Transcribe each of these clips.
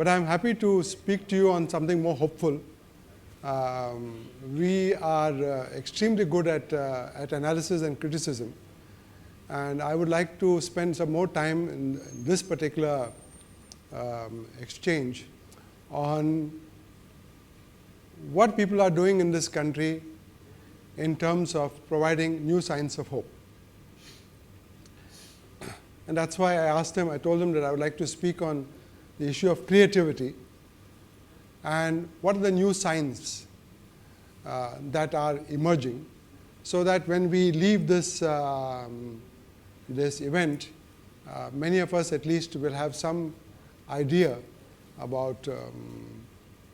but I'm happy to speak to you on something more hopeful. We are extremely good at analysis and criticism, and I would like to spend some more time in this particular exchange on what people are doing in this country in terms of providing new signs of hope. And that's why I asked him, I told him that I would like to speak on the issue of creativity and what are the new signs that are emerging, so that when we leave this, this event, many of us at least will have some idea about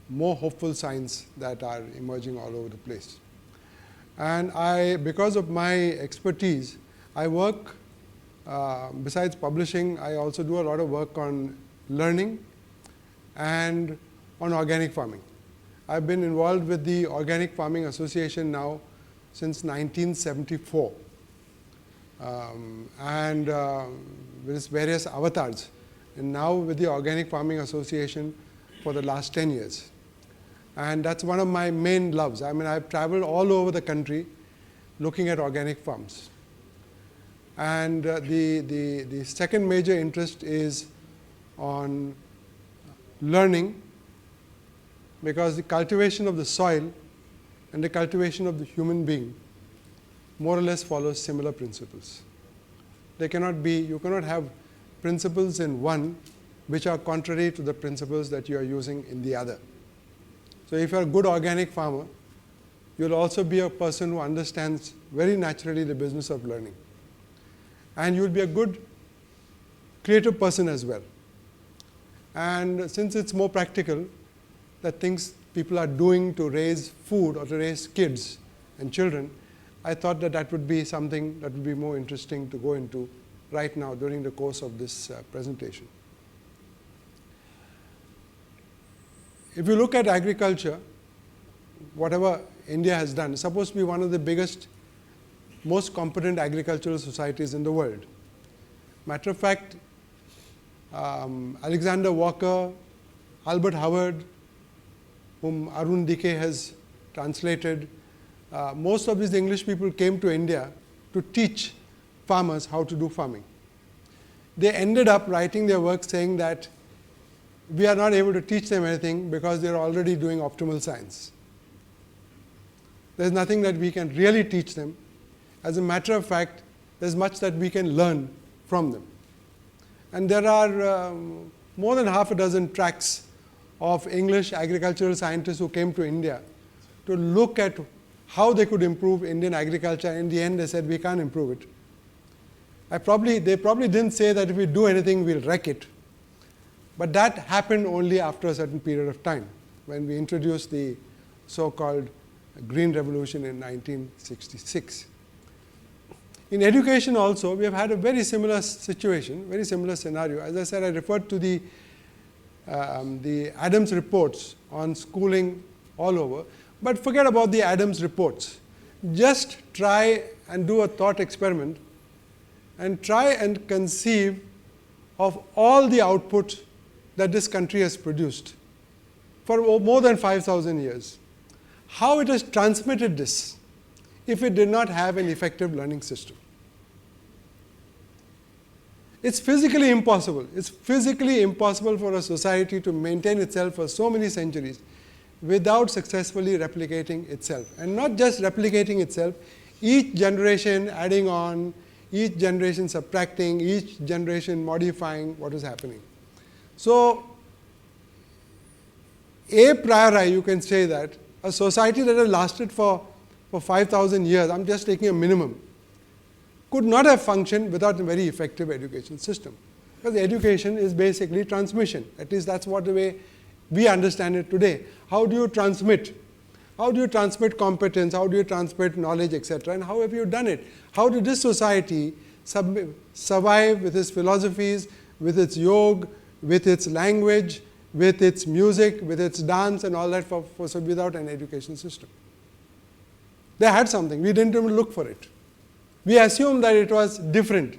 more hopeful signs that are emerging all over the place. And because of my expertise, I work, besides publishing, I also do a lot of work on learning and on organic farming. I've been involved with the Organic Farming Association now since 1974, and with various avatars, and now with the Organic Farming Association for the last 10 years. And that's one of my main loves. I mean, I've traveled all over the country looking at organic farms. And the second major interest is on learning, because the cultivation of the soil and the cultivation of the human being more or less follows similar principles. They cannot be, you cannot have principles in one which are contrary to the principles that you are using in the other. So if you are a good organic farmer, you will also be a person who understands very naturally the business of learning. And you will be a good creative person as well. And since it's more practical, the things people are doing to raise food or to raise kids and children, I thought that that would be something that would be more interesting to go into right now during the course of this presentation. If you look at agriculture, whatever India has done, it's supposed to be one of the biggest, most competent agricultural societies in the world. Matter of fact, Alexander Walker, Albert Howard, whom Arun Dike has translated, most of these English people came to India to teach farmers how to do farming. They ended up writing their work saying that we are not able to teach them anything because they are already doing optimal science. There is nothing that we can really teach them. As a matter of fact, there is much that we can learn from them. And there are more than half a dozen tracts of English agricultural scientists who came to India to look at how they could improve Indian agriculture. In the end, they said, we can't improve it. They probably didn't say that if we do anything, we'll wreck it. But that happened only after a certain period of time, when we introduced the so-called Green Revolution in 1966. In education also, we have had a very similar situation, very similar scenario. As I said, I referred to the Adams reports on schooling all over. But forget about the Adams reports. Just try and do a thought experiment and try and conceive of all the output that this country has produced for more than 5,000 years. How it has transmitted this if it did not have an effective learning system. It's physically impossible. It's physically impossible for a society to maintain itself for so many centuries without successfully replicating itself. And not just replicating itself, each generation adding on, each generation subtracting, each generation modifying what is happening. So, a priori, you can say that a society that has lasted for 5,000 years, I'm just taking a minimum, could not have functioned without a very effective education system. Because education is basically transmission. At least that's what the way we understand it today. How do you transmit? How do you transmit competence? How do you transmit knowledge, etc.? And how have you done it? How did this society survive with its philosophies, with its yoga, with its language, with its music, with its dance and all that without an education system? They had something. We didn't even look for it. We assumed that it was different.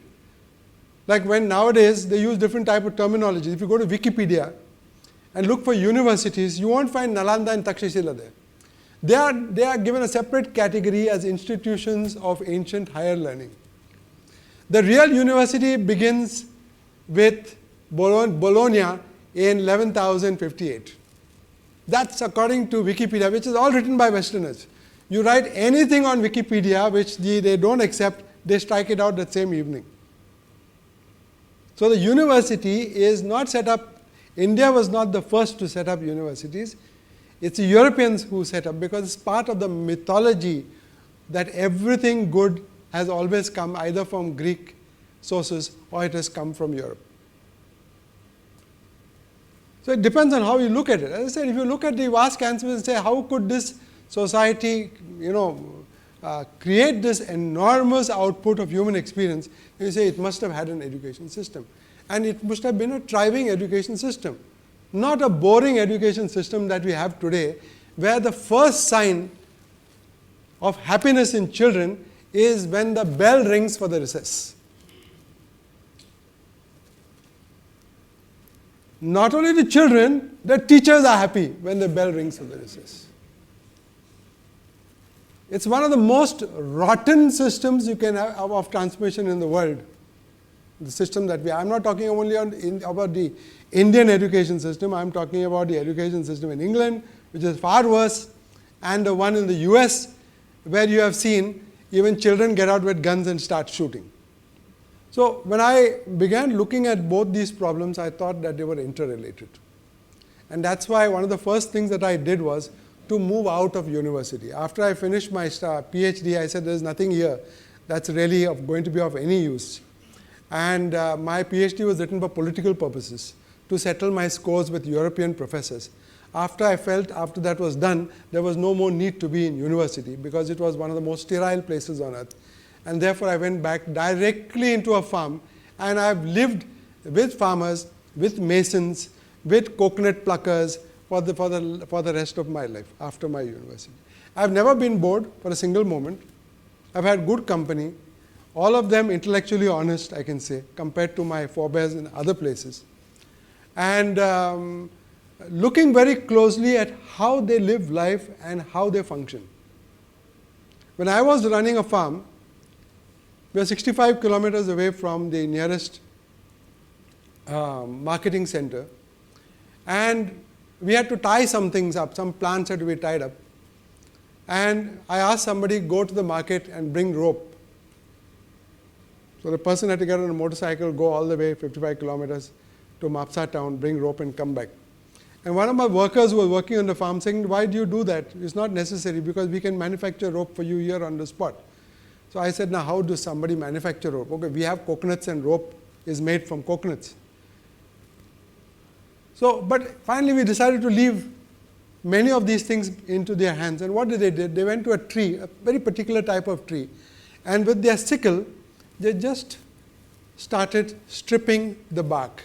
Like when nowadays they use different type of terminology. If you go to Wikipedia and look for universities, you won't find Nalanda and Takshashila there. They are given a separate category as institutions of ancient higher learning. The real university begins with Bologna in 11,058. That's according to Wikipedia, which is all written by Westerners. You write anything on Wikipedia which they don't accept, they strike it out that same evening. So the university is not set up. India was not the first to set up universities. It's the Europeans who set up, because it's part of the mythology that everything good has always come either from Greek sources or it has come from Europe. So it depends on how you look at it. As I said, if you look at the vast canvas and say, how could this society, create this enormous output of human experience, you say it must have had an education system. And it must have been a thriving education system, not a boring education system that we have today, where the first sign of happiness in children is when the bell rings for the recess. Not only the children, the teachers are happy when the bell rings for the recess. It's one of the most rotten systems you can have of transmission in the world. The system that I'm not talking only about the Indian education system, I'm talking about the education system in England, which is far worse, and the one in the US, where you have seen even children get out with guns and start shooting. So when I began looking at both these problems, I thought that they were interrelated. And that's why one of the first things that I did was to move out of university. After I finished my PhD, I said there's nothing here that's really going to be of any use. And my PhD was written for political purposes, to settle my scores with European professors. I felt after that was done, there was no more need to be in university, because it was one of the most sterile places on earth. And therefore, I went back directly into a farm, and I've lived with farmers, with masons, with coconut pluckers for the rest of my life after my university. I've never been bored for a single moment. I've had good company, all of them intellectually honest, I can say, compared to my forebears in other places. And looking very closely at how they live life and how they function. When I was running a farm, we were 65 kilometers away from the nearest marketing center, and we had to tie some things up, some plants had to be tied up. And I asked somebody, go to the market and bring rope. So the person had to get on a motorcycle, go all the way 55 kilometers to Mapsa town, bring rope and come back. And one of my workers who was working on the farm saying, why do you do that? It's not necessary, because we can manufacture rope for you here on the spot. So I said, now how does somebody manufacture rope? Okay, we have coconuts and rope is made from coconuts. So, but finally we decided to leave many of these things into their hands. And what did? They went to a tree, a very particular type of tree. And with their sickle, they just started stripping the bark.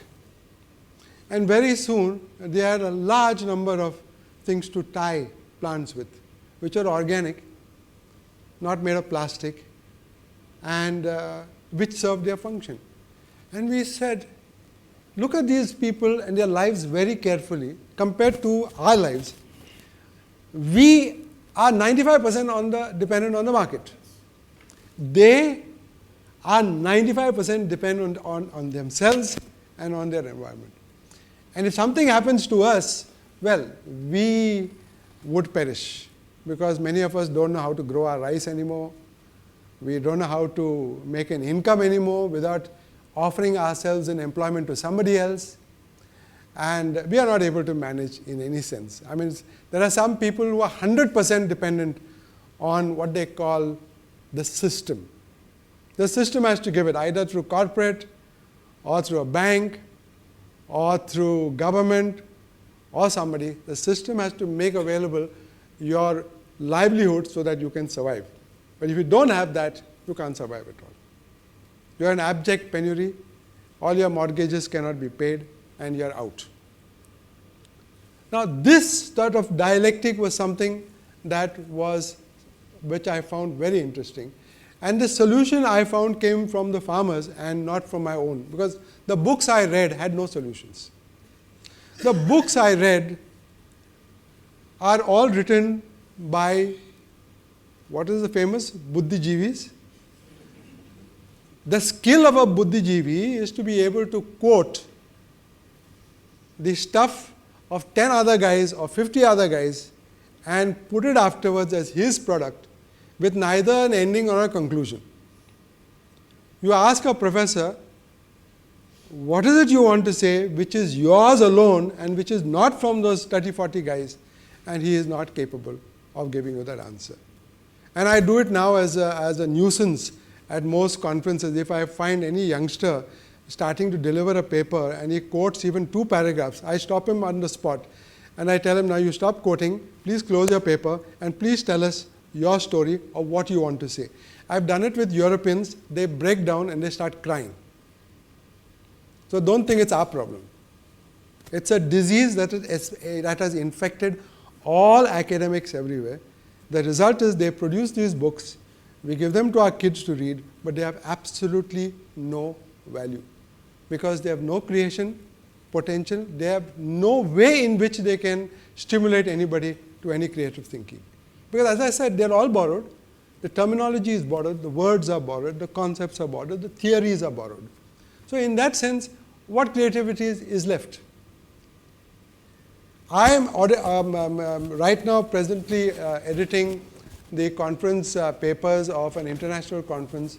And very soon, they had a large number of things to tie plants with, which are organic, not made of plastic, and which serve their function. And we said, look at these people and their lives very carefully compared to our lives. We are 95% dependent on the market. They are 95% dependent on themselves and on their environment. And if something happens to us, well, we would perish, because many of us don't know how to grow our rice anymore. We don't know how to make an income anymore without offering ourselves in employment to somebody else. And we are not able to manage in any sense. I mean, there are some people who are 100% dependent on what they call the system. The system has to give it either through corporate or through a bank or through government or somebody. The system has to make available your livelihood so that you can survive. But if you don't have that, you can't survive at all. You're in abject penury, all your mortgages cannot be paid, and you're out. Now, this sort of dialectic was something which I found very interesting. And the solution I found came from the farmers and not from my own, because the books I read had no solutions. The books I read are all written by, what is the famous Buddhijeevis? The skill of a Buddhijeevi is to be able to quote the stuff of 10 other guys or 50 other guys and put it afterwards as his product with neither an ending or a conclusion. You ask a professor, what is it you want to say which is yours alone and which is not from those 30, 40 guys, and he is not capable of giving you that answer. And I do it now as a nuisance at most conferences. If I find any youngster starting to deliver a paper and he quotes even 2 paragraphs, I stop him on the spot and I tell him, now you stop quoting, please close your paper and please tell us your story of what you want to say. I've done it with Europeans. They break down and they start crying. So don't think it's our problem. It's a disease that has infected all academics everywhere. The result is they produce these books, we give them to our kids to read, but they have absolutely no value because they have no creation potential. They have no way in which they can stimulate anybody to any creative thinking. Because as I said, they're all borrowed. The terminology is borrowed, the words are borrowed, the concepts are borrowed, the theories are borrowed. So in that sense, what creativity is left? I am right now presently editing the conference papers of an international conference,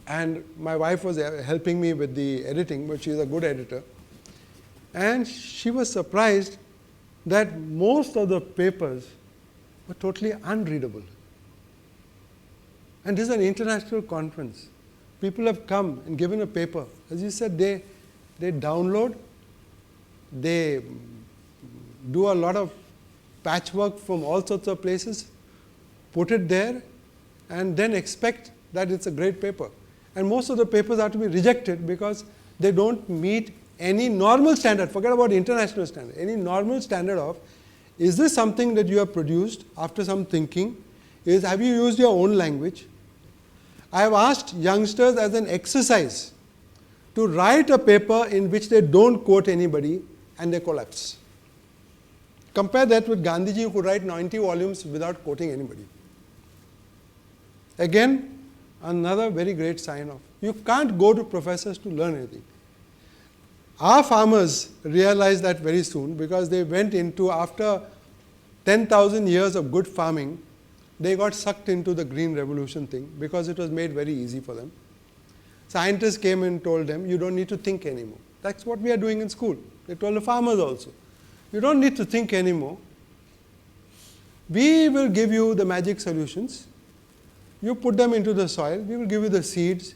and my wife was helping me with the editing, but she is a good editor. And she was surprised that most of the papers were totally unreadable. And this is an international conference. People have come and given a paper. As you said, they download, they do a lot of patchwork from all sorts of places, put it there, and then expect that it's a great paper. And most of the papers are to be rejected because they don't meet any normal standard. Forget about international standard. Any normal standard of, is this something that you have produced after some thinking? Have you used your own language? I have asked youngsters as an exercise to write a paper in which they don't quote anybody and they collapse. Compare that with Gandhiji, who wrote 90 volumes without quoting anybody. Again, another very great sign of, you can't go to professors to learn anything. Our farmers realized that very soon because they went into, after 10,000 years of good farming, they got sucked into the green revolution thing because it was made very easy for them. Scientists came and told them, you don't need to think anymore. That's what we are doing in school. They told the farmers also. You don't need to think anymore. We will give you the magic solutions. You put them into the soil, we will give you the seeds,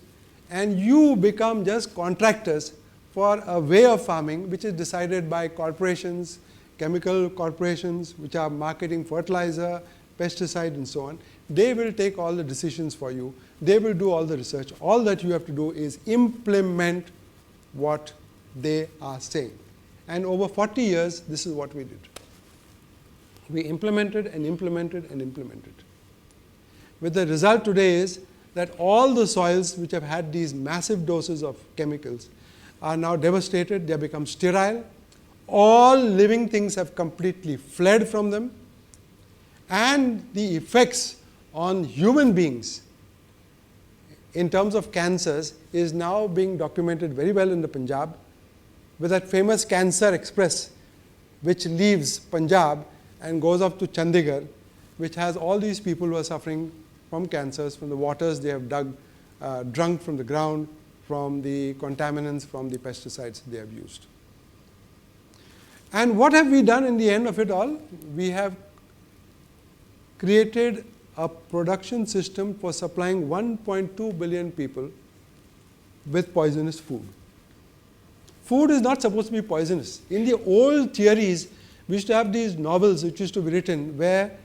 and you become just contractors for a way of farming which is decided by corporations, chemical corporations which are marketing fertilizer, pesticide and so on. They will take all the decisions for you. They will do all the research. All that you have to do is implement what they are saying. And over 40 years, this is what we did. We implemented and implemented and implemented. With the result today is that all the soils which have had these massive doses of chemicals are now devastated. They have become sterile. All living things have completely fled from them. And the effects on human beings in terms of cancers is now being documented very well in the Punjab with that famous Cancer Express which leaves Punjab and goes up to Chandigarh, which has all these people who are suffering from cancers, from the waters they have drunk from the ground, from the contaminants, from the pesticides they have used. And what have we done in the end of it all? We have created a production system for supplying 1.2 billion people with poisonous food. Food is not supposed to be poisonous. In the old theories, we used to have these novels which used to be written where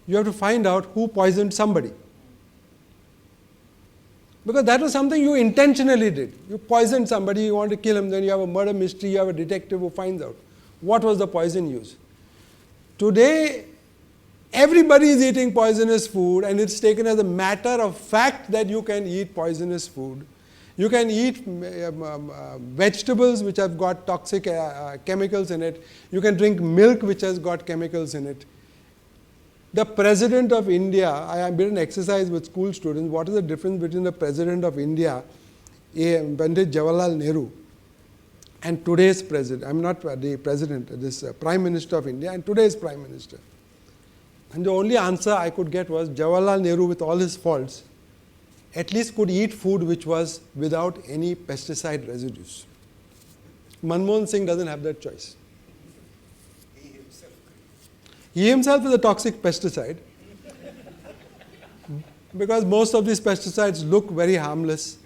you have to find out who poisoned somebody. Because that was something you intentionally did. You poisoned somebody, you want to kill him, then you have a murder mystery, you have a detective who finds out what was the poison used. Today, everybody is eating poisonous food and it's taken as a matter of fact that you can eat poisonous food. You can eat vegetables which have got toxic chemicals in it. You can drink milk which has got chemicals in it. The President of India, I did an exercise with school students, what is the difference between the President of India, Pandit Jawaharlal Nehru, and today's President, I'm not the President, this Prime Minister of India and today's Prime Minister. And the only answer I could get was Jawaharlal Nehru, with all his faults, at least could eat food which was without any pesticide residues. Manmohan Singh doesn't have that choice. He himself is a toxic pesticide because most of these pesticides look very harmless,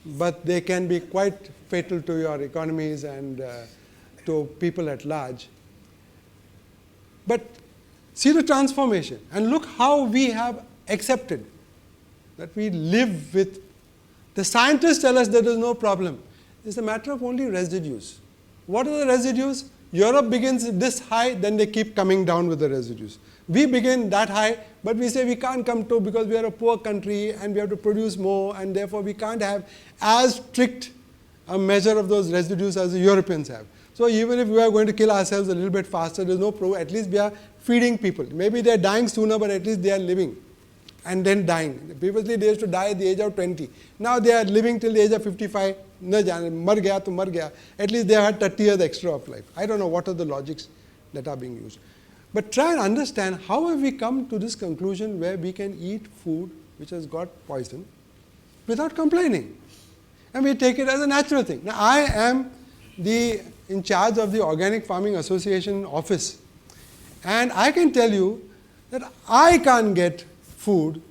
but they can be quite fatal to your economies and to people at large. But see the transformation, and look how we have accepted that we live with. The scientists tell us there is no problem. It's a matter of only residues. What are the residues? Europe begins this high, then they keep coming down with the residues. We begin that high, but we say we can't come to because we are a poor country and we have to produce more, and therefore we can't have as strict a measure of those residues as the Europeans have. So even if we are going to kill ourselves a little bit faster, there's no problem. At least we are feeding people. Maybe they are dying sooner, but at least they are living and then dying. Previously they used to die at the age of 20. Now they are living till the age of 55. Mar gaya to mar gaya. At least they have had 30 years extra of life. I don't know what are the logics that are being used. But try and understand how have we come to this conclusion where we can eat food which has got poison without complaining. And we take it as a natural thing. Now I am in charge of the Organic Farming Association office. And I can tell you that I can't get food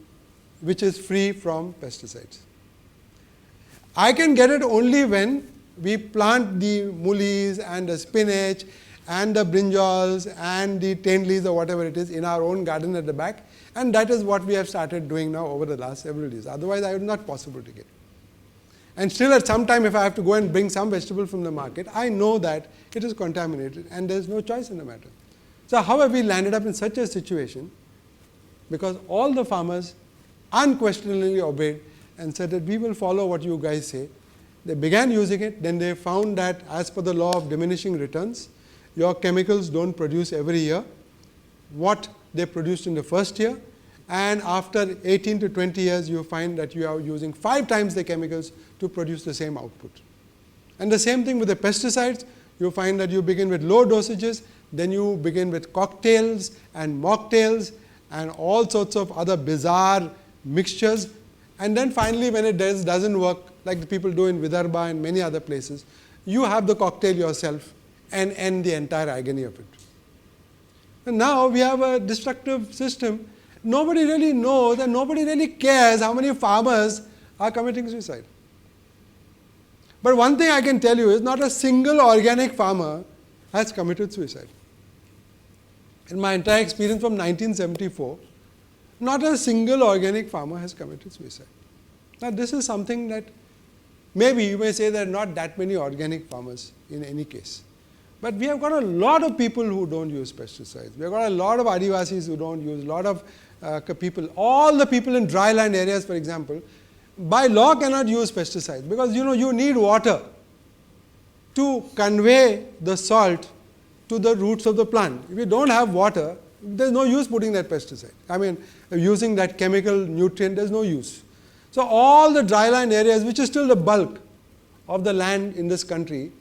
which is free from pesticides. I can get it only when we plant the moolies and the spinach and the brinjals and the tainlees or whatever it is in our own garden at the back. And that is what we have started doing now over the last several years. Otherwise, it was not possible to get. And still at some time, if I have to go and bring some vegetable from the market, I know that it is contaminated and there is no choice in the matter. So how have we landed up in such a situation? Because all the farmers unquestionably obeyed and said that we will follow what you guys say. They began using it, then they found that as per the law of diminishing returns, your chemicals don't produce every year what they produced in the first year, and after 18 to 20 years you find that you are using 5 times the chemicals to produce the same output. And the same thing with the pesticides. You find that you begin with low dosages, then you begin with cocktails and mocktails and all sorts of other bizarre mixtures. And then finally, when it doesn't work, like the people do in Vidarbha and many other places, you have the cocktail yourself and end the entire agony of it. And now we have a destructive system. Nobody really knows and nobody really cares how many farmers are committing suicide. But one thing I can tell you is not a single organic farmer has committed suicide. In my entire experience from 1974, not a single organic farmer has committed suicide. Now this is something that maybe you may say there are not that many organic farmers in any case. But we have got a lot of people who don't use pesticides. We have got a lot of Adivasis who don't use, a lot of people, all the people in dryland areas, for example, by law cannot use pesticides because you need water to convey the salt to the roots of the plant. If you don't have water, there's no use putting that pesticide. I mean, using that chemical nutrient, there's no use. So all the dryland areas, which is still the bulk of the land in this country,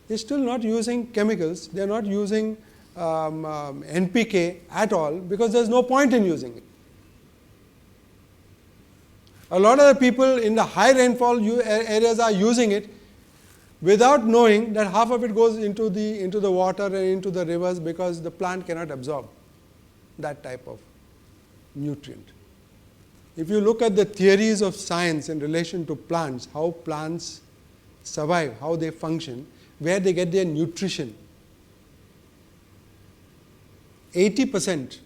is still not using chemicals. They're not using NPK at all because there's no point in using it. A lot of the people in the high rainfall areas are using it without knowing that half of it goes into the water and into the rivers because the plant cannot absorb that type of nutrient. If you look at the theories of science in relation to plants, how plants survive, how they function, where they get their nutrition, 80%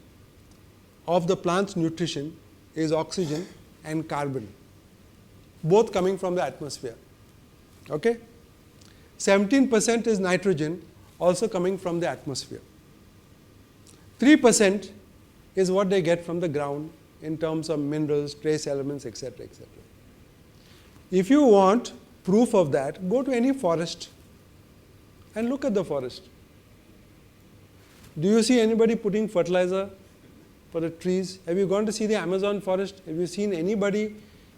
of the plant's nutrition is oxygen and carbon, both coming from the atmosphere. Okay? 17% is nitrogen, also coming from the atmosphere. 3% is what they get from the ground in terms of minerals, trace elements, etc., etc. If you want proof of that, go to any forest and look at the forest. Do you see anybody putting fertilizer for the trees? Have you gone to see the Amazon forest? Have you seen anybody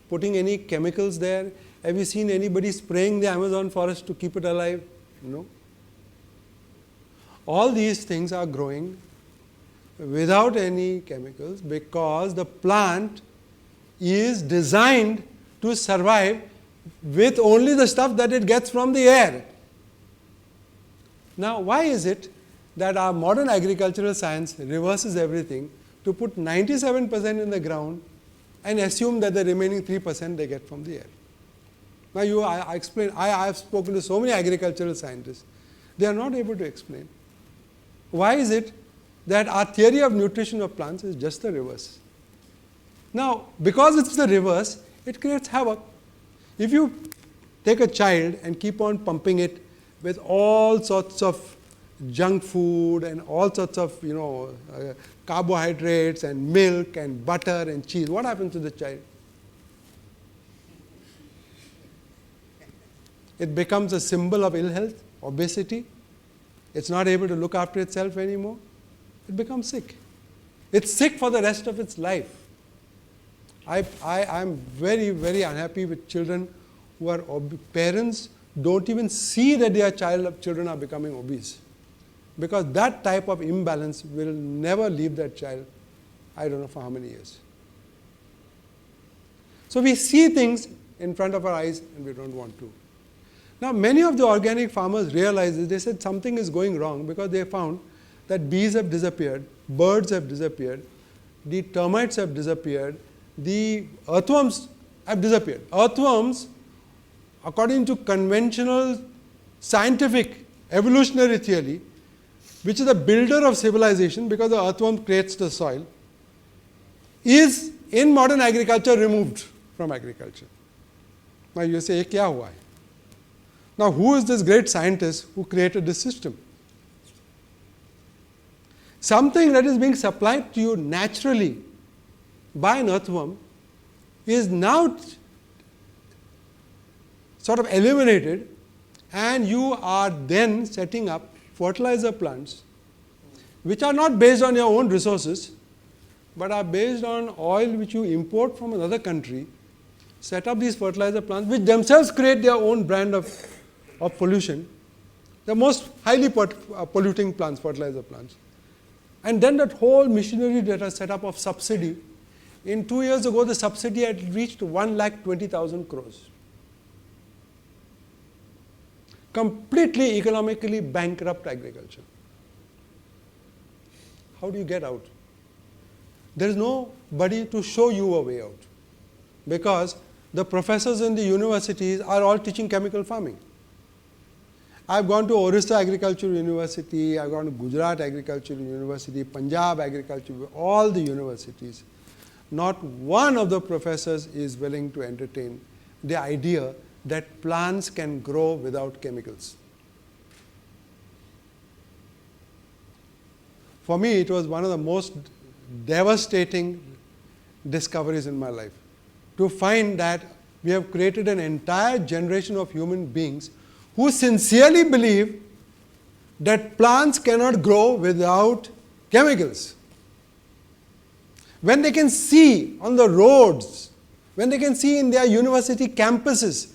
putting any chemicals there? Have you seen anybody spraying the Amazon forest to keep it alive? No. All these things are growing without any chemicals because the plant is designed to survive with only the stuff that it gets from the air. Now, why is it that our modern agricultural science reverses everything to put 97% in the ground and assume that the remaining 3% they get from the air? Now, I explain. I have spoken to so many agricultural scientists. They are not able to explain. Why is it that our theory of nutrition of plants is just the reverse? Now, because it's the reverse, it creates havoc. If you take a child and keep on pumping it with all sorts of junk food and all sorts of carbohydrates and milk and butter and cheese, what happens to the child? It becomes a symbol of ill health, obesity. It's not able to look after itself anymore. It becomes sick. It's sick for the rest of its life. I'm very, very unhappy with children who are parents don't even see that their children are becoming obese. Because that type of imbalance will never leave that child, I don't know for how many years. So we see things in front of our eyes and we don't want to. Now, many of the organic farmers realized this. They said something is going wrong because they found that bees have disappeared, birds have disappeared, the termites have disappeared, the earthworms have disappeared. Earthworms, according to conventional scientific evolutionary theory, which is the builder of civilization because the earthworm creates the soil, is in modern agriculture removed from agriculture. Now you say, "Ye kya hua hai?" Now, who is this great scientist who created this system? Something that is being supplied to you naturally by an earthworm is now sort of eliminated, and you are then setting up fertilizer plants which are not based on your own resources, but are based on oil which you import from another country, set up these fertilizer plants which themselves create their own brand of pollution, the most highly polluting plants, fertilizer plants. And then that whole machinery that was set up of subsidy, in 2 years ago the subsidy had reached 1,20,000 crores. Completely economically bankrupt agriculture. How do you get out? There is nobody to show you a way out because the professors in the universities are all teaching chemical farming. I've gone to Orissa Agricultural University, I've gone to Gujarat Agricultural University, Punjab Agricultural, all the universities. Not one of the professors is willing to entertain the idea that plants can grow without chemicals. For me, it was one of the most devastating discoveries in my life to find that we have created an entire generation of human beings who sincerely believe that plants cannot grow without chemicals. When they can see on the roads, when they can see in their university campuses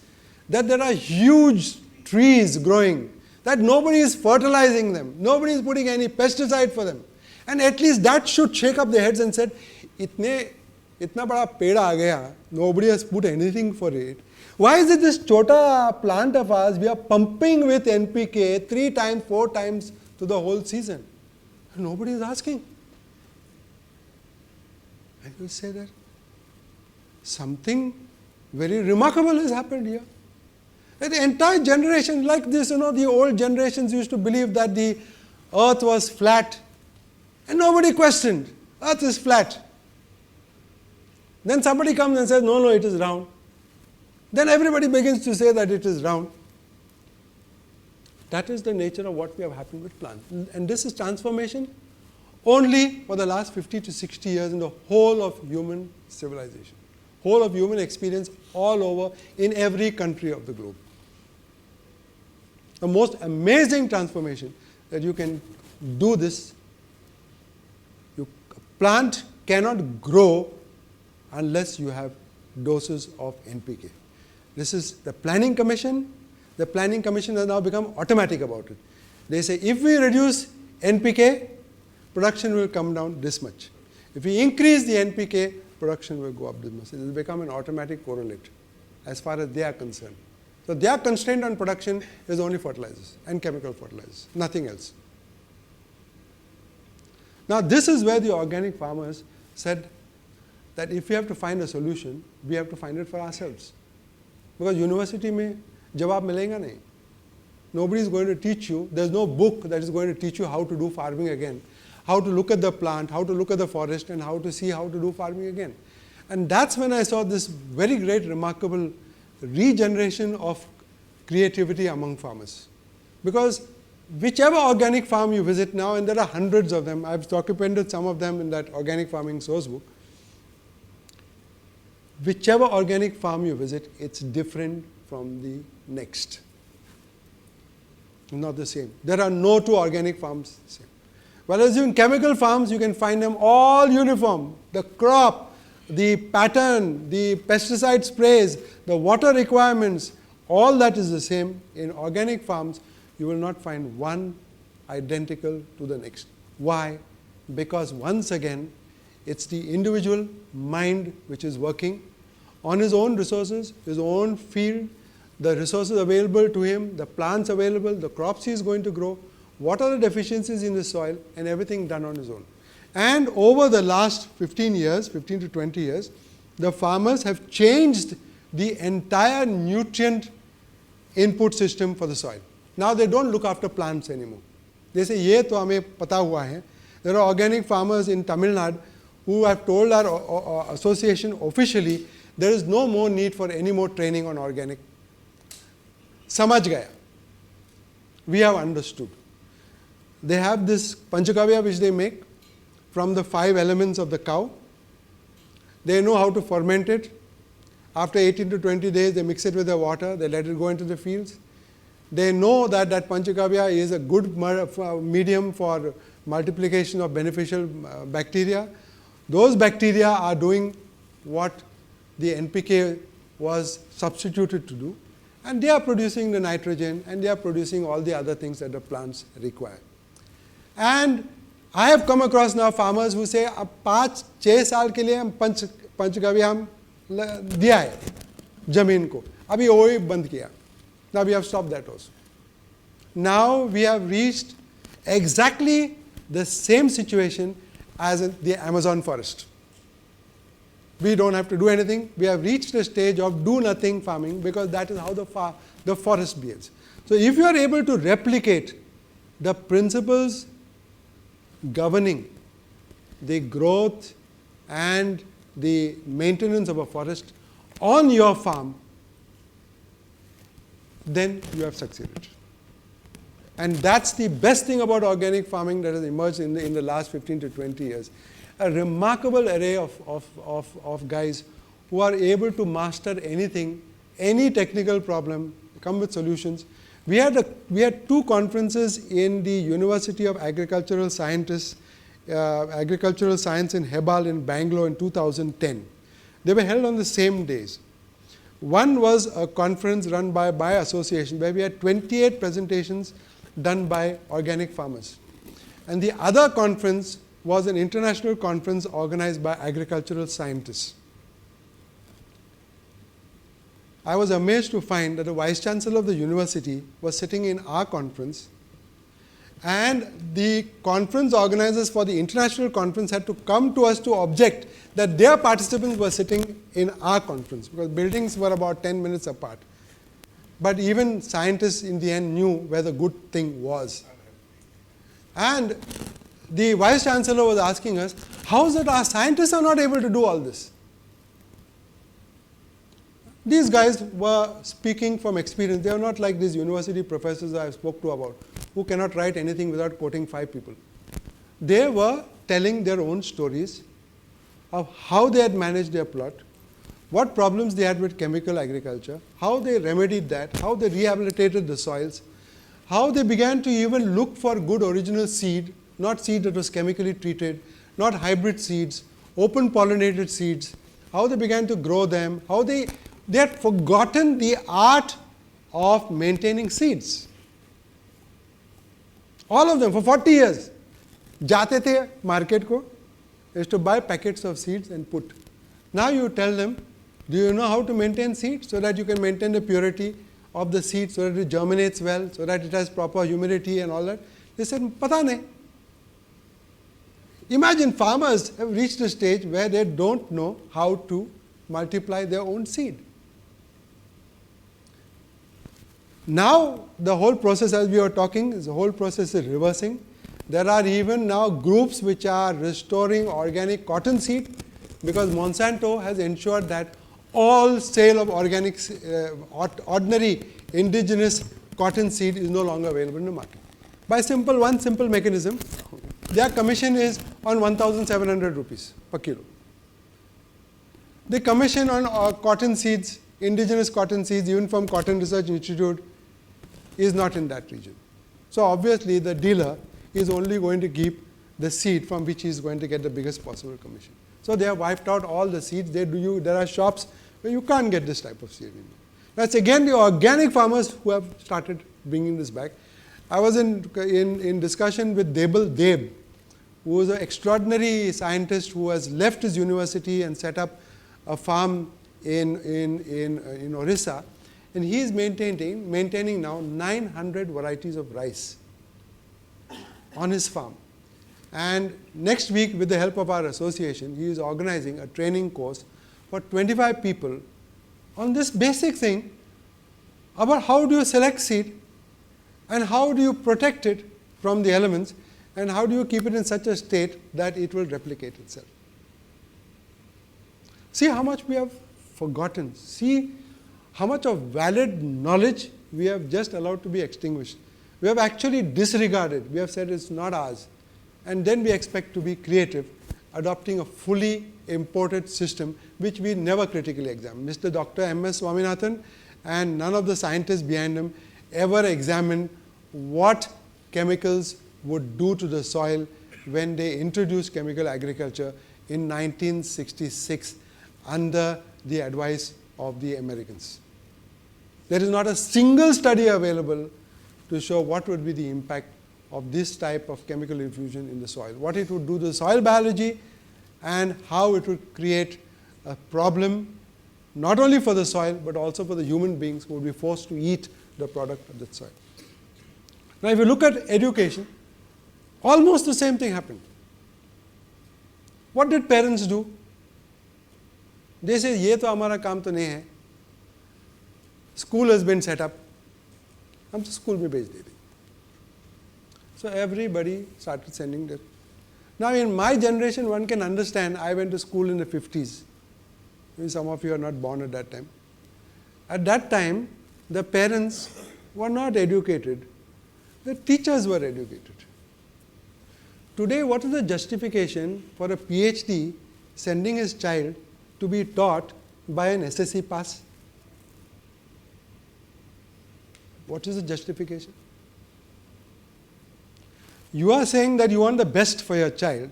that there are huge trees growing, that nobody is fertilizing them, nobody is putting any pesticide for them, and at least that should shake up their heads and said, itna bada peda aa gaya, nobody has put anything for it. Why is it this chota plant of ours, we are pumping with NPK 3 times, 4 times to the whole season? And nobody is asking. And you say that something very remarkable has happened here. That the entire generation, like this, the old generations used to believe that the earth was flat. And nobody questioned, earth is flat. Then somebody comes and says, no, it is round. Then everybody begins to say that it is round. That is the nature of what we have happened with plants. And this is transformation only for the last 50 to 60 years in the whole of human civilization. whole of human experience all over in every country of the globe. The most amazing transformation that you can do this. A plant cannot grow unless you have doses of NPK. This is the Planning Commission. The Planning Commission has now become automatic about it. They say if we reduce NPK, production will come down this much. If we increase the NPK, production will go up this much. It will become an automatic correlate as far as they are concerned. So their constraint on production is only fertilizers and chemical fertilizers, nothing else. Now this is where the organic farmers said that if we have to find a solution, we have to find it for ourselves. Because university mein jawab milega nahi. Nobody is going to teach you. There is no book that is going to teach you how to do farming again, how to look at the plant, how to look at the forest, and how to see how to do farming again. And that's when I saw this very great, remarkable regeneration of creativity among farmers. Because whichever organic farm you visit now, and there are hundreds of them, I've documented some of them in that organic farming source book. Whichever organic farm you visit, it's different from the next. Not the same. There are no two organic farms the same. Whereas in chemical farms, you can find them all uniform. The crop, the pattern, the pesticide sprays, the water requirements, all that is the same. In organic farms, you will not find one identical to the next. Why? Because once again, it's the individual mind which is working on his own resources, his own field, the resources available to him, the plants available, the crops he is going to grow, what are the deficiencies in the soil, and everything done on his own. And over the last 15 to 20 years, the farmers have changed the entire nutrient input system for the soil. Now they don't look after plants anymore. They say, ye to hame pata hua hai. There are organic farmers in Tamil Nadu who have told our association officially, there is no more need for any more training on organic. Samajh gaya. We have understood. They have this panchakavya which they make from the 5 elements of the cow. They know how to ferment it. After 18 to 20 days, they mix it with the water. They let it go into the fields. They know that that panchakavya is a good medium for multiplication of beneficial bacteria. Those bacteria are doing what the NPK was substituted to do. And they are producing the nitrogen, and they are producing all the other things that the plants require. And I have come across now farmers who say, अब 5-6 साल के लिए हम पंचगव्य हम दिया है जमीन को, अभी वही बंद किया. Now we have stopped that also. Now we have reached exactly the same situation as in the Amazon forest. We don't have to do anything. We have reached a stage of do-nothing farming because that is how the forest behaves. So if you are able to replicate the principles governing the growth and the maintenance of a forest on your farm, then you have succeeded. And that's the best thing about organic farming that has emerged in the last 15 to 20 years. A remarkable array of guys who are able to master anything, any technical problem, come with solutions. We had 2 conferences in the University of Agricultural Scientists, Agricultural Science in Hebal in Bangalore in 2010. They were held on the same days. One was a conference run by association where we had 28 presentations done by organic farmers. And the other conference was an international conference organized by agricultural scientists. I was amazed to find that the Vice Chancellor of the university was sitting in our conference, and the conference organizers for the international conference had to come to us to object that their participants were sitting in our conference because buildings were about 10 minutes apart. But even scientists in the end knew where the good thing was. And the Vice Chancellor was asking us, how is it our scientists are not able to do all this? These guys were speaking from experience. They are not like these university professors I spoke to about, who cannot write anything without quoting 5 people. They were telling their own stories of how they had managed their plot, what problems they had with chemical agriculture, how they remedied that, how they rehabilitated the soils, how they began to even look for good original seed, not seed that was chemically treated, not hybrid seeds, open pollinated seeds, how they began to grow them, how they had forgotten the art of maintaining seeds. All of them for 40 years. जाते थे market को, is to buy packets of seeds and put. Now you tell them, do you know how to maintain seeds so that you can maintain the purity of the seed, so that it germinates well, so that it has proper humidity and all that? They said, पता नहीं. Imagine farmers have reached a stage where they don't know how to multiply their own seed. Now the whole process, as we were talking, the whole process is reversing. There are even now groups which are restoring organic cotton seed, because Monsanto has ensured that all sale of organic, ordinary indigenous cotton seed is no longer available in the market. By one simple mechanism, their commission is on 1,700 rupees per kilo. The commission on cotton seeds, indigenous cotton seeds, even from Cotton Research Institute, is not in that region. So obviously the dealer is only going to keep the seed from which he is going to get the biggest possible commission. So they have wiped out all the seeds. There are shops where you can't get this type of seed anymore. That's again the organic farmers who have started bringing this back. I was in discussion with Deb, who is an extraordinary scientist who has left his university and set up a farm in Orissa, and he is maintaining now 900 varieties of rice on his farm. And next week, with the help of our association, he is organizing a training course for 25 people on this basic thing about how do you select seed and how do you protect it from the elements and how do you keep it in such a state that it will replicate itself. See how much we have forgotten. See how much of valid knowledge we have just allowed to be extinguished. We have actually disregarded. We have said it's not ours. And then we expect to be creative, adopting a fully imported system which we never critically examine. Mr. Dr. M.S. Swaminathan and none of the scientists behind him ever examined what chemicals would do to the soil when they introduced chemical agriculture in 1966 under the advice of the Americans. There is not a single study available to show what would be the impact of this type of chemical infusion in the soil, what it would do to the soil biology, and how it would create a problem not only for the soil but also for the human beings who would be forced to eat the product of that soil. Now, if you look at education, almost the same thing happened. What did parents do? They say, ये तो हमारा काम तो नहीं है. School has been set up. हम तो school में भेज दे दें. So everybody started sending them. Now in my generation, one can understand, I went to school in the 50s. Maybe some of you are not born at that time. At that time, the parents were not educated. The teachers were educated. Today, what is the justification for a PhD sending his child to be taught by an SSC pass? What is the justification? You are saying that you want the best for your child.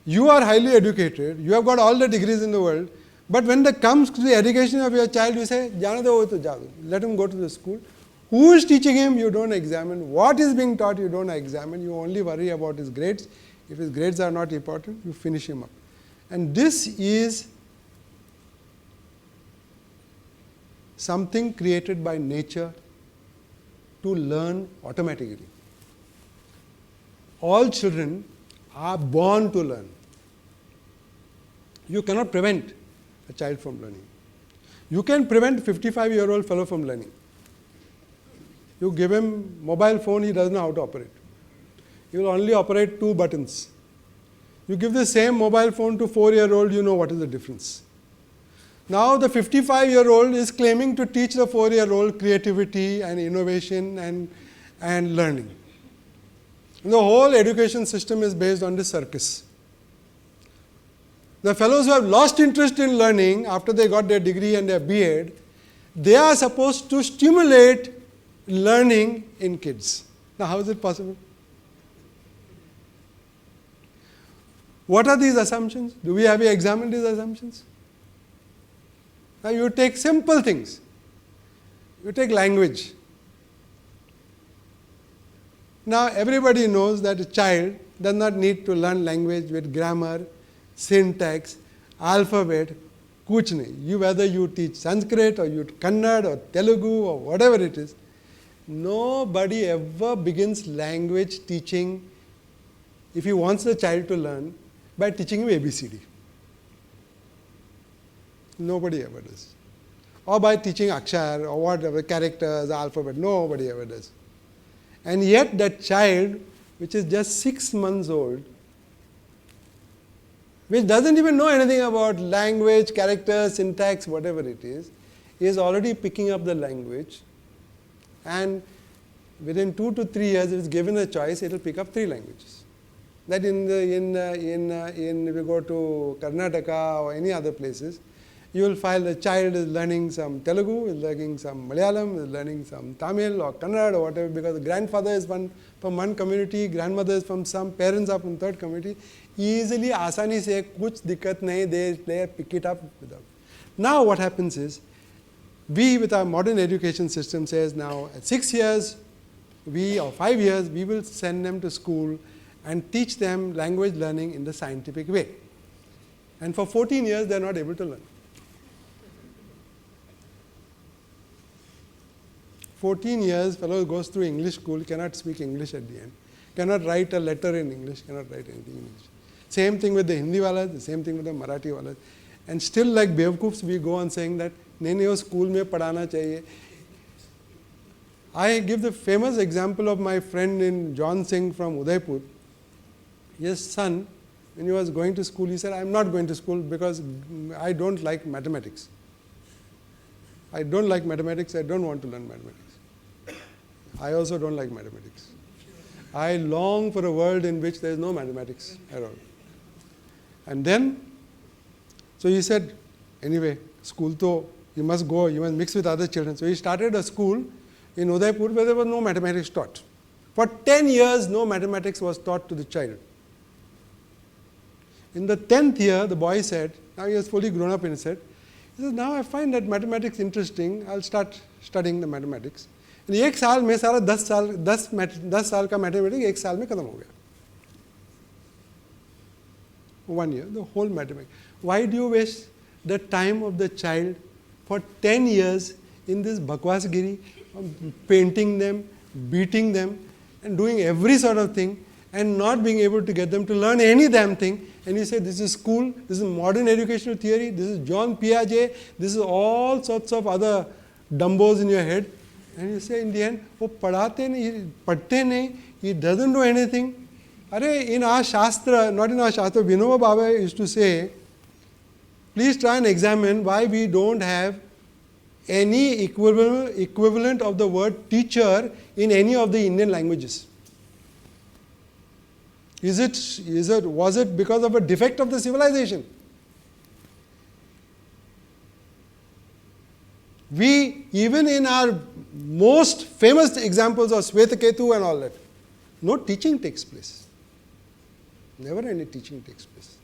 You are highly educated. You have got all the degrees in the world. But when it comes to the education of your child, you say, "Jana do to jao." Let him go to the school. Who is teaching him? You don't examine. What is being taught? You don't examine. You only worry about his grades. If his grades are not important, you finish him up. And this is something created by nature to learn automatically. All children are born to learn. You cannot prevent a child from learning. You can prevent a 55-year-old fellow from learning. You give him mobile phone, he doesn't know how to operate. He will only operate 2 buttons. You give the same mobile phone to 4-year-old, you know what is the difference. Now the 55-year-old is claiming to teach the 4-year-old creativity and innovation and learning. The whole education system is based on this circus. The fellows who have lost interest in learning after they got their degree and their B.Ed, they are supposed to stimulate learning in kids. Now, how is it possible? What are these assumptions? Do we have examined these assumptions? Now, you take simple things. You take language. Now, everybody knows that a child does not need to learn language with grammar, syntax, alphabet, kuch nahi. Whether you teach Sanskrit or you Kannada or Telugu or whatever it is, nobody ever begins language teaching if he wants the child to learn by teaching him ABCD. Nobody ever does. Or by teaching Akshar or whatever, characters, alphabet. Nobody ever does. And yet that child, which is just 6 months old, which doesn't even know anything about language, characters, syntax, whatever it is already picking up the language, and within 2 to 3 years, if it's given a choice, it will pick up 3 languages. That if you go to Karnataka or any other places, you will find the child is learning some Telugu, is learning some Malayalam, is learning some Tamil or Kannada or whatever, because the grandfather is from one community, grandmother is from some, parents are from third community. Easily, asani se kuch dikkat nahi, they pick it up without. Now what happens is, we with our modern education system says now at 6 years, or 5 years, we will send them to school and teach them language learning in the scientific way. And for 14 years, they are not able to learn. 14 years, fellow goes through English school, cannot speak English at the end, cannot write a letter in English, cannot write anything in English. Same thing with the Hindi walas, the same thing with the Marathi walas. And still like Bevkoofs, we go on saying that, nahi school mein padhana chahiye. I give the famous example of my friend in John Singh from Udaipur. His son, when he was going to school, he said, I am not going to school because I don't like mathematics. I don't like mathematics, I don't want to learn mathematics. I also don't like mathematics. I long for a world in which there is no mathematics at all. And then, so he said, anyway, school to, you must go, you must mix with other children. So he started a school in Udaipur where there was no mathematics taught. For 10 years, no mathematics was taught to the child. In the 10th year, the boy said, now he has fully grown up and he said, now I find that mathematics interesting, I'll start studying the mathematics. And 1 साल में सारा 10 साल का mathematics 1 साल में खत्म हो गया. 1 year, the whole mathematics. Why do you waste the time of the child for 10 years in this bakwasgiri, painting them, beating them, and doing every sort of thing, and not being able to get them to learn any damn thing? And you say, this is school, this is modern educational theory, this is John Piaget, this is all sorts of other dumbos in your head. And you say, in the end, oh, padhate nahi, padhte nahi, he doesn't do anything. In our Shastra, not in our Shastra, Vinoba Bhave used to say, please try and examine why we don't have any equivalent of the word teacher in any of the Indian languages. Was it because of a defect of the civilization? We, even in our most famous examples of Swetaketu and all that, no teaching takes place. Never any teaching takes place.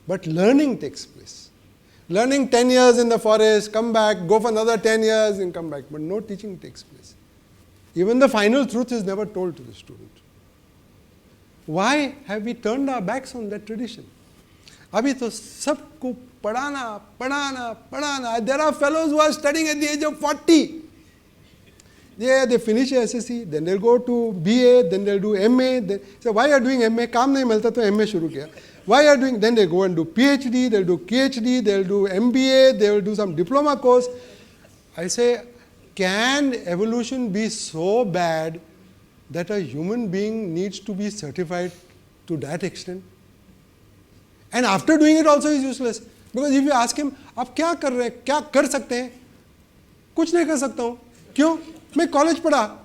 But learning takes place. Learning 10 years in the forest, come back, go for another 10 years and come back. But no teaching takes place. Even the final truth is never told to the student. Why have we turned our backs on that tradition? Abhi to sabko padhana. There are fellows who are studying at the age of 40. They finish SSC, then they'll go to BA, then they'll do MA. So why are you doing MA? Kaam nahi milta to MA shuru kiya. Why are doing? Then they go and do PhD, they'll do PhD, they'll do MBA, they will do some diploma course. I say, can evolution be so bad that a human being needs to be certified to that extent? And after doing it also is useless. Because if you ask him, आप क्या कर रहे हैं, क्या कर सकते हैं? कुछ नहीं कर सकता हूँ. क्यों? मैं college पढ़ा.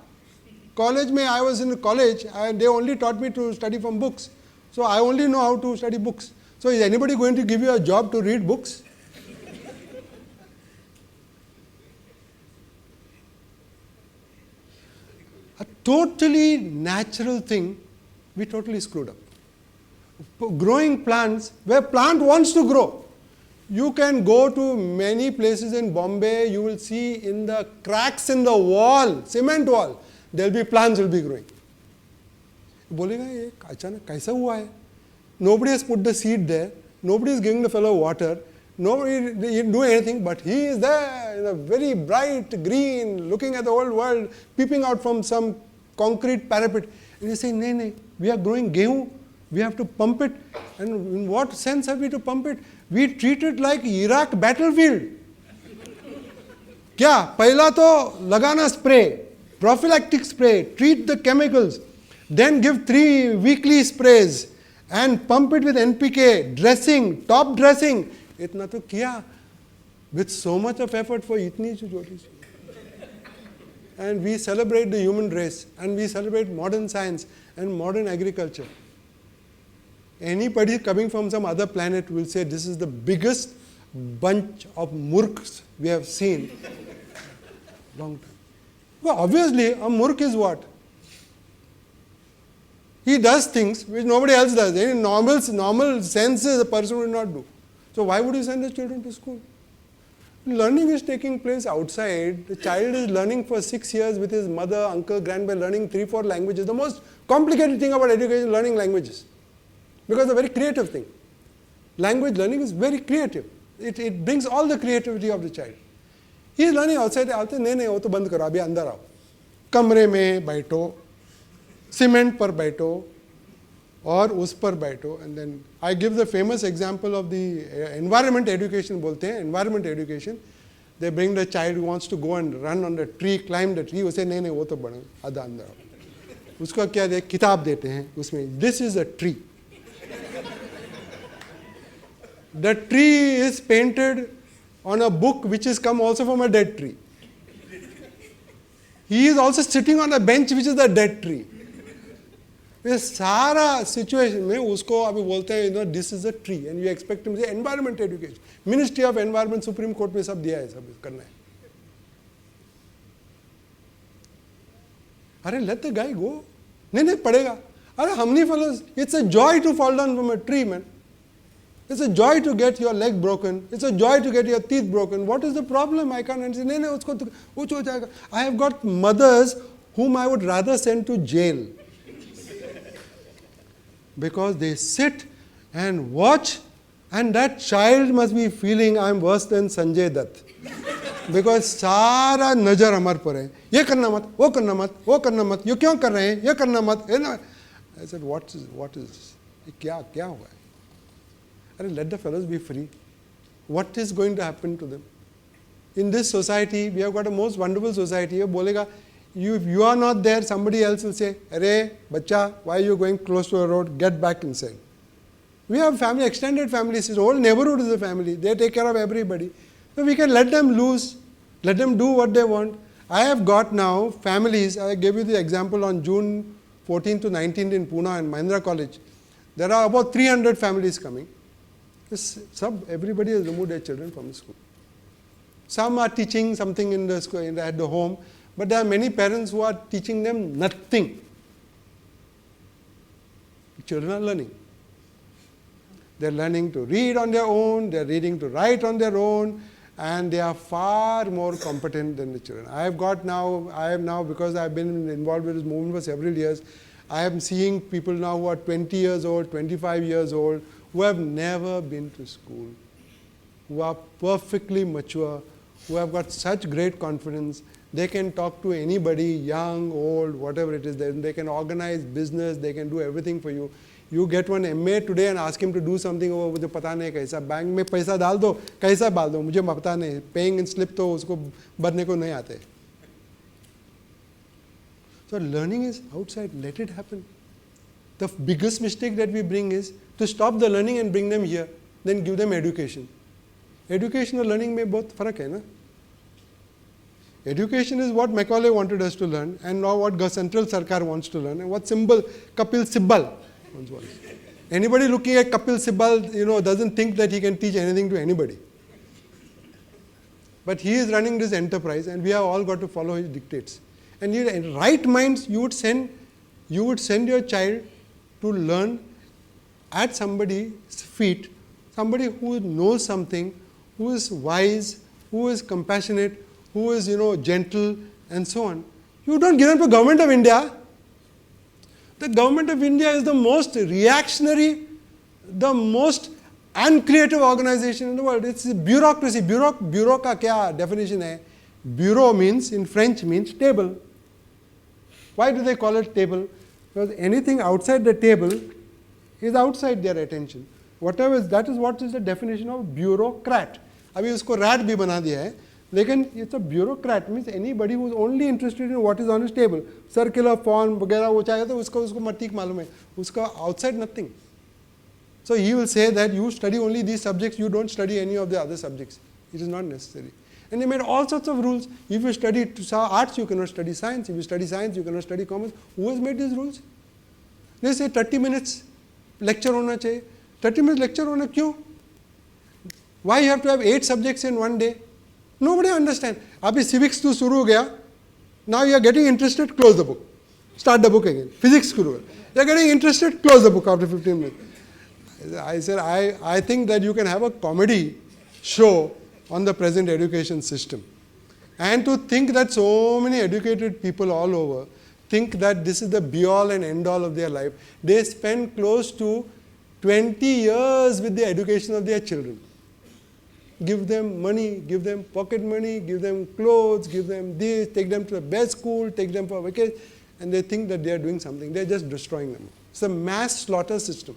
College में, I was in college, and they only taught me to study from books. So I only know how to study books. So is anybody going to give you a job to read books? A totally natural thing, we totally screwed up. Growing plants, where plant wants to grow. You can go to many places in Bombay, you will see in the cracks in the wall, cement wall, there will be plants will be growing. बोलेगा ये अचानक कैसा हुआ है? Nobody has put the seed there, nobody is giving the fellow water, nobody didn't do anything, but he is there in a very bright green, looking at the whole world, peeping out from some concrete parapet. And you say, no, we are growing gehu, we have to pump it. And in what sense have we to pump it? We treat it like Iraq battlefield. क्या? पहला तो लगाना spray, prophylactic spray, treat the chemicals, then give 3 weekly sprays and pump it with NPK, dressing, top dressing. इतना तो किया with so much of effort for इतनी छोटी सी. And we celebrate the human race, and we celebrate modern science and modern agriculture. Anybody coming from some other planet will say this is the biggest bunch of murkhs we have seen long time. Well, obviously, a murkh is what? He does things which nobody else does. Any normal senses a person will not do. So why would you send the children to school? Learning is taking place outside. The child is learning for 6 years with his mother, uncle, grandpa, learning 3-4 languages. The most complicated thing about education is learning languages. Because it's a very creative thing. Language learning is very creative. It brings all the creativity of the child. He is learning outside. नहीं वो तो बंद करो अभी अंदर आओ कमरे में बैठो सीमेंट पर बैठो और उस पर बैठो. And then I give the famous example of the environment education बोलते हैं. Environment education, they bring the child who wants to go and run on the tree, climb the tree. उसे नहीं वो तो बड़ा आधा अंदर आओ. उसका क्या दे किताब देते हैं उसमें this is a tree. The tree is painted on a book which has come also from a dead tree. He is also sitting on a bench which is a dead tree. ये सारा situation में उसको अभी बोलते हैं this is a tree and you expect him से environment education. Ministry of environment supreme court में सब दिया है, सब करना है. अरे लेट द गाय गो. नहीं पड़ेगा. अरे how many fellows, it's a joy to fall down from a tree, man. It's a joy to get your leg broken. It's a joy to get your teeth broken. What is the problem? I can't understand. नहीं उसको कुछ हो जाएगा. I have got mothers whom I would rather send to jail. Because they sit and watch, and that child must be feeling I am worse than Sanjay Dutt. Because सारा नजर हमारे पर है. ये करना मत, वो करना मत, वो करना मत. ये क्यों कर रहे हैं? ये करना मत. I said, what is ये क्या हुआ है? अरे let the fellows be free. What is going to happen to them? In this society, we have got a most wonderful society. ये बोलेगा, if you are not there, somebody else will say, अरे बच्चा, why are you going close to a road? Get back inside. We have family, extended families. The whole neighborhood is a family. They take care of everybody. So we can let them loose, let them do what they want. I have got now families. I gave you the example on June 14th to 19th in Pune and Mahindra College. There are about 300 families coming. Everybody has removed their children from the school. Some are teaching something in the school, at the home, but there are many parents who are teaching them nothing. The children are learning. They are learning to read on their own, they are reading to write on their own, and they are far more competent than the children. I have now, because I have been involved with this movement for several years, I am seeing people now who are 20 years old, 25 years old, who have never been to school, who are perfectly mature, who have got such great confidence. They can talk to anybody, young, old, whatever it is. They can organize business, they can do everything for you. You get one MA today and ask him to do something, oh, मुझे पता नहीं कैसा, bank में पैसा डाल दो, कैसा डाल दो, मुझे पता नहीं, paying in slip तो उसको भरने को नहीं आते. So learning is outside, let it happen. The biggest mistake that we bring is to stop the learning and bring them here, then give them education. Education और learning में बहुत फर्क है ना. Education is what Macaulay wanted us to learn, and now what Central Sarkar wants to learn, and what Kapil Sibbal wants. Anybody looking at Kapil Sibal, doesn't think that he can teach anything to anybody. But he is running this enterprise, and we have all got to follow his dictates. And in right minds, you would send your child to learn at somebody's feet, somebody who knows something, who is wise, who is compassionate, who is gentle, and so on. You don't give them to government of India. The government of India is the most reactionary, the most uncreative organization in the world. It's a bureaucracy. Bureau का क्या definition है? Bureau means, in French, means table. Why do they call it table? Because anything outside the table is outside their attention. Whatever is, that is what is the definition of bureaucrat. अभी उसको rat भी बना दिया है, लेकिन it's a bureaucrat means anybody who is only interested in what is on his table. Circular form वगैरह वो चाहे तो उसको मट्टिक मालूम है. उसका outside nothing. So he will say that you study only these subjects, you don't study any of the other subjects. It is not necessary. And they made all sorts of rules. If you study arts, you cannot study science. If you study science, you cannot study commerce. Who has made these rules? They say 30 minutes lecture होना चाहिए. 30 minutes lecture होना क्यों? Why you have to have 8 subjects in one day? Nobody understands. अभी civics to शुरू हो गया. Now you are getting interested, close the book. Start the book again. Physics शुरू है. You are getting interested, close the book after 15 minutes. I said, I think that you can have a comedy show on the present education system. And to think that so many educated people all over think that this is the be-all and end-all of their life. They spend close to 20 years with the education of their children. Give them money, give them pocket money, give them clothes, give them this, take them to the best school, take them for vacation, and they think that they are doing something. They are just destroying them. It's a mass slaughter system.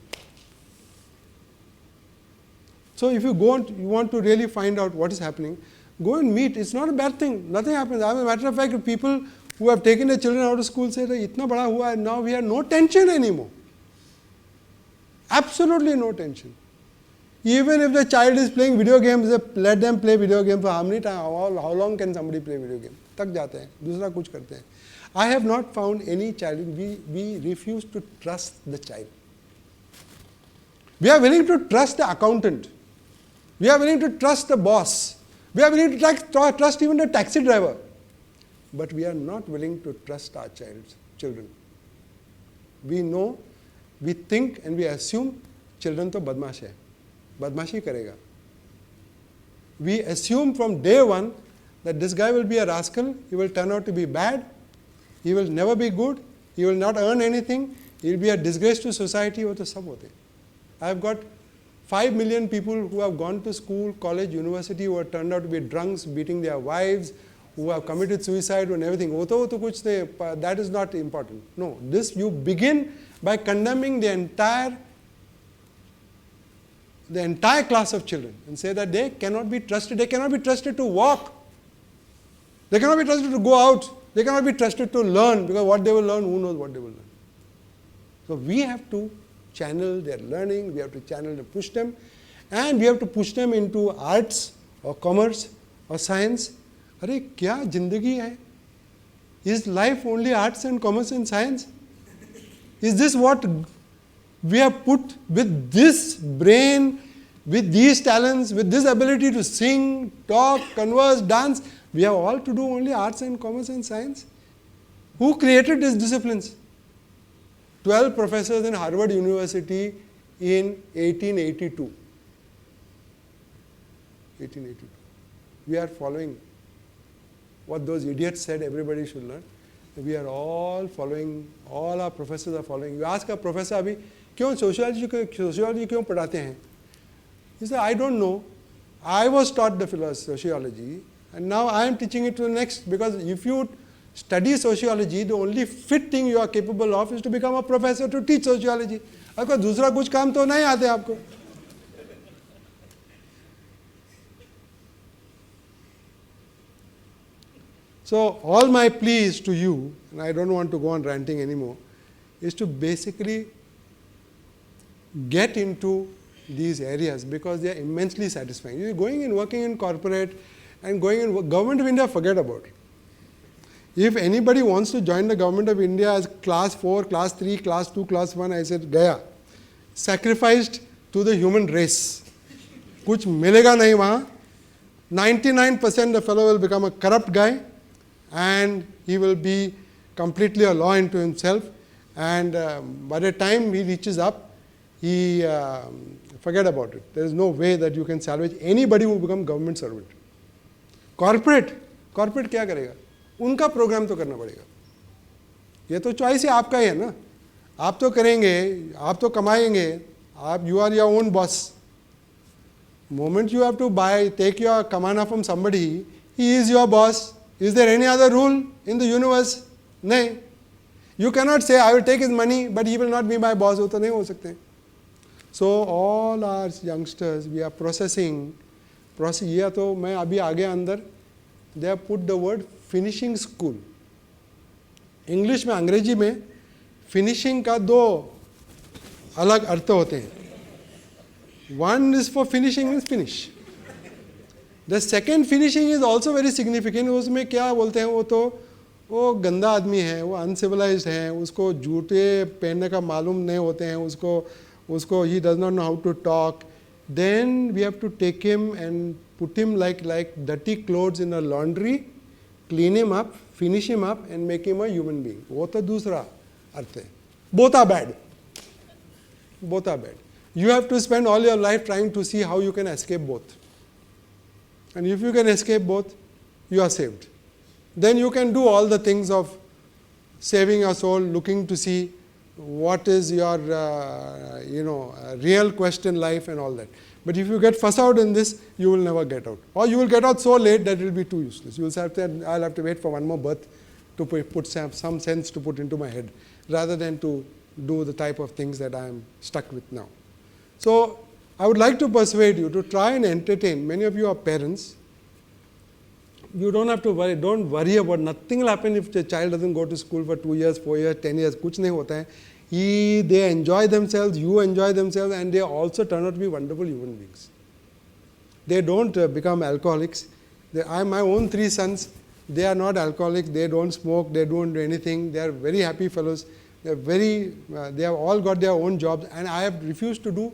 So if you want to really find out what is happening, go and meet. It's not a bad thing. Nothing happens. As a matter of fact, people who have taken their children out of school say, "Itna bada hua hai, now we have no tension anymore." Absolutely no tension. Even if the child is playing video games, let them play video games for how many time? How long can somebody play video game? Tak जाते हैं, दूसरा कुछ करते हैं. I have not found any child. We refuse to trust the child. We are willing to trust the accountant. We are willing to trust the boss. We are willing to trust even the taxi driver. But we are not willing to trust our children. We know, we think and we assume children to badmash hai. Badmashi karega. We assume from day one that this guy will be a rascal, he will turn out to be bad, he will never be good, he will not earn anything, he will be a disgrace to society. I have got 5 million people who have gone to school, college, university, who have turned out to be drunks, beating their wives, who have committed suicide and everything. That is not important. No, this you begin by condemning the entire class of children and say that they cannot be trusted. They cannot be trusted to walk. They cannot be trusted to go out. They cannot be trusted to learn, because what they will learn, who knows what they will learn. So we have to channel their learning, we have to channel and push them, and we have to push them into arts or commerce or science. Arey, kya jindagi hai? Is life only arts and commerce and science? Is this what we have put with this brain, with these talents, with this ability to sing, talk, converse, dance? We have all to do only arts and commerce and science? Who created these disciplines? 12 professors in Harvard University in 1882. 1882. We are following what those idiots said everybody should learn. We are all following, all our professors are following. You ask a professor, abhi, kyun sociology kyun padhate hain? He said, I don't know. I was taught the sociology, and now I am teaching it to the next, because if you study sociology, the only fit thing you are capable of is to become a professor to teach sociology. आपको दूसरा कुछ काम तो नहीं आते आपको. So all my pleas to you, and I don't want to go on ranting anymore, is to basically get into these areas because they are immensely satisfying. You are going and working in corporate and going in government of India, forget about it. If anybody wants to join the government of India as class 4, class 3, class 2, class 1, I said, Gaya. sacrificed to the human race. कुछ मिलेगा नहीं वहाँ. 99% the fellow will become a corrupt guy, and he will be completely a law unto himself. And by the time he reaches up, he forget about it. There is no way that you can salvage anybody who become government servant. Corporate क्या करेगा? उनका programme तो करना पड़ेगा. ये तो choice ही आपका ही है ना. आप तो करेंगे, आप तो कमाएंगे, आप you are your own boss. Moment you have to take your command from somebody, he is your boss. Is there any other rule in the universe? No. You cannot say I will take his money, but he will not be my boss. वो तो नहीं हो सकते. So all our youngsters, we are processing. ये तो मैं अभी आगे अंदर, they have put the word finishing school. English में, अंग्रेजी में फिनिशिंग का दो अलग अर्थ होते हैं. One is for finishing, means finish. The second finishing is also very significant. उसमें क्या बोलते हैं, वो गंदा आदमी है, वो अनसिविलाइज्ड है, उसको जूते पहनने का मालूम नहीं होते हैं, उसको he does not know how to talk. Then we have to take him and put him like dirty clothes in a laundry, clean him up, finish him up and make him a human being. वो तो दूसरा अर्थ है. Both are bad. Both are bad. You have to spend all your life trying to see how you can escape both. And if you can escape both, you are saved. Then you can do all the things of saving your soul, looking to see what is your real quest in life and all that. But if you get fuss out in this, you will never get out. Or you will get out so late that it will be too useless. You will say, I'll have to wait for one more birth to put some sense to put into my head, rather than to do the type of things that I am stuck with now. So I would like to persuade you to try and entertain. Many of you are parents. You don't have to worry. Don't worry about, nothing will happen if the child doesn't go to school for 2 years, 4 years, 10 years. कुछ नहीं होता है. They enjoy themselves, you enjoy themselves, and they also turn out to be wonderful human beings. They don't become alcoholics. My own 3 sons, they are not alcoholics. They don't smoke. They don't do anything. They are very happy fellows. They have all got their own jobs, and I have refused to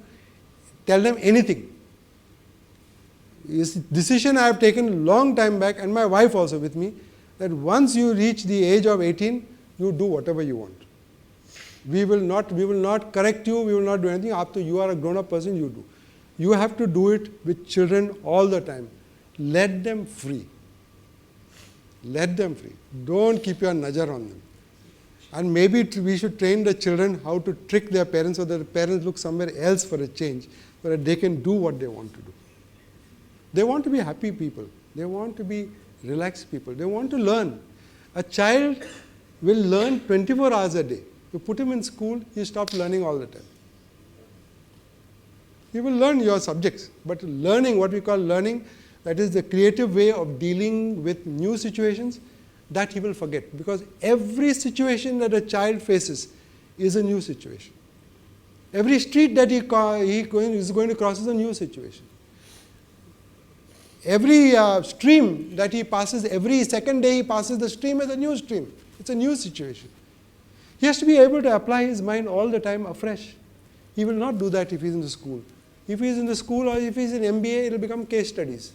tell them anything. This decision I have taken long time back, and my wife also with me, that once you reach the age of 18, you do whatever you want. We will not correct you, we will not do anything. After you are a grown-up person, you do. You have to do it with children all the time. Let them free. Let them free. Don't keep your najar on them. And maybe we should train the children how to trick their parents so that the parents look somewhere else for a change, so that they can do what they want to do. They want to be happy people. They want to be relaxed people. They want to learn. A child will learn 24 hours a day. You put him in school, he stops learning all the time. He will learn your subjects, but learning, what we call learning, that is the creative way of dealing with new situations, that he will forget. Because every situation that a child faces is a new situation. Every street that he is going to cross is a new situation. Every stream that he passes, every second day he passes the stream is a new stream. It's a new situation. He has to be able to apply his mind all the time afresh. He will not do that if he is in the school. If he is in the school or if he is in MBA, it will become case studies.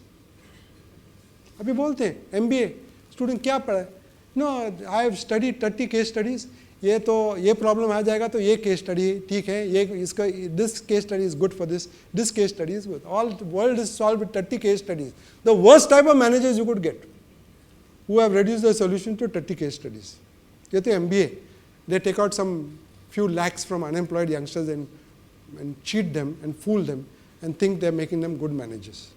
अभी बोलते हैं MBA, student क्या पढ़ा है? No, I have studied 30 case studies. ये problem आ जाएगा तो ये case study ठीक है. This case study is good for this. This case study is good. All the world is solved with 30 case studies. The worst type of managers you could get, who have reduced the solution to 30 case studies. ये तो MBA. They take out some few lakhs from unemployed youngsters and cheat them and fool them and think they're making them good managers.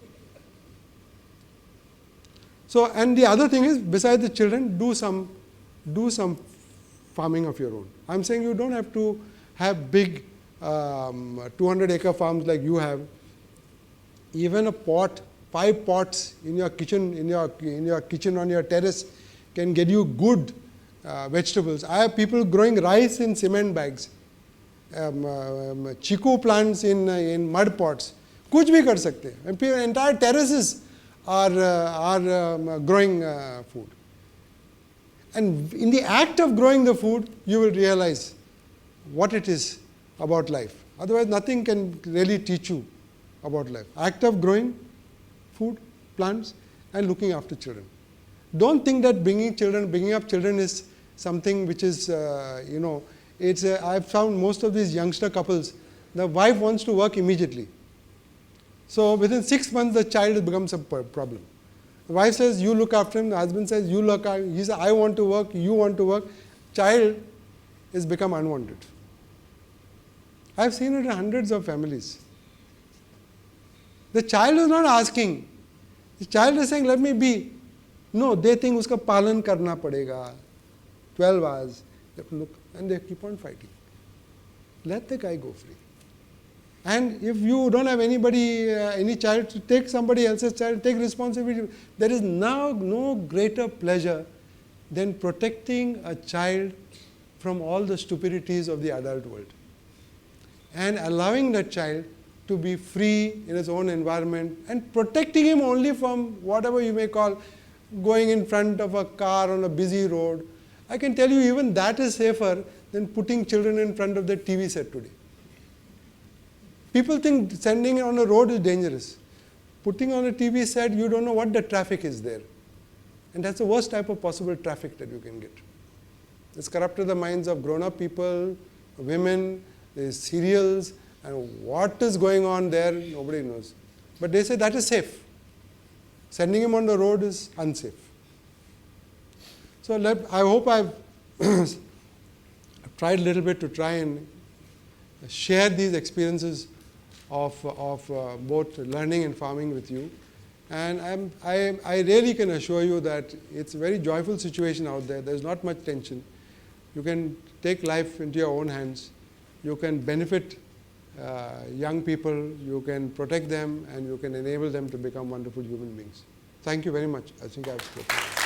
So, and the other thing is, besides the children, do some farming of your own. I'm saying you don't have to have big 200-acre farms like you have. Even a pot, 5 pots in your kitchen, in your kitchen on your terrace, can get you good vegetables. I have people growing rice in cement bags, chiku plants in mud pots. कुछ भी कर सकते हैं. Entire terraces are growing food. And in the act of growing the food, you will realize what it is about life. Otherwise, nothing can really teach you about life. Act of growing food, plants, and looking after children. Don't think that bringing up children is something which is, I've found most of these youngster couples, the wife wants to work immediately. So within 6 months, the child becomes a problem. The wife says, you look after him. The husband says, you look after him. He says, I want to work, you want to work. Child has become unwanted. I've seen it in hundreds of families. The child is not asking. The child is saying, let me be. No, they think uska palan karna padega. 12 hours. Look, and they keep on fighting. Let the guy go free. And if you don't have anybody, any child, to take somebody else's child, take responsibility. There is now no greater pleasure than protecting a child from all the stupidities of the adult world. And allowing that child to be free in his own environment and protecting him only from whatever you may call going in front of a car on a busy road. I can tell you even that is safer than putting children in front of the TV set today. People think sending on a road is dangerous. Putting on a TV set, you don't know what the traffic is there. And that's the worst type of possible traffic that you can get. It's corrupted the minds of grown-up people, women, there's serials, and what is going on there, nobody knows. But they say that is safe. Sending him on the road is unsafe. So I hope I've tried a little bit to try and share these experiences of both learning and farming with you. And I really can assure you that it's a very joyful situation out there. There's not much tension. You can take life into your own hands. You can benefit young people. You can protect them, and you can enable them to become wonderful human beings. Thank you very much. I think I've spoken.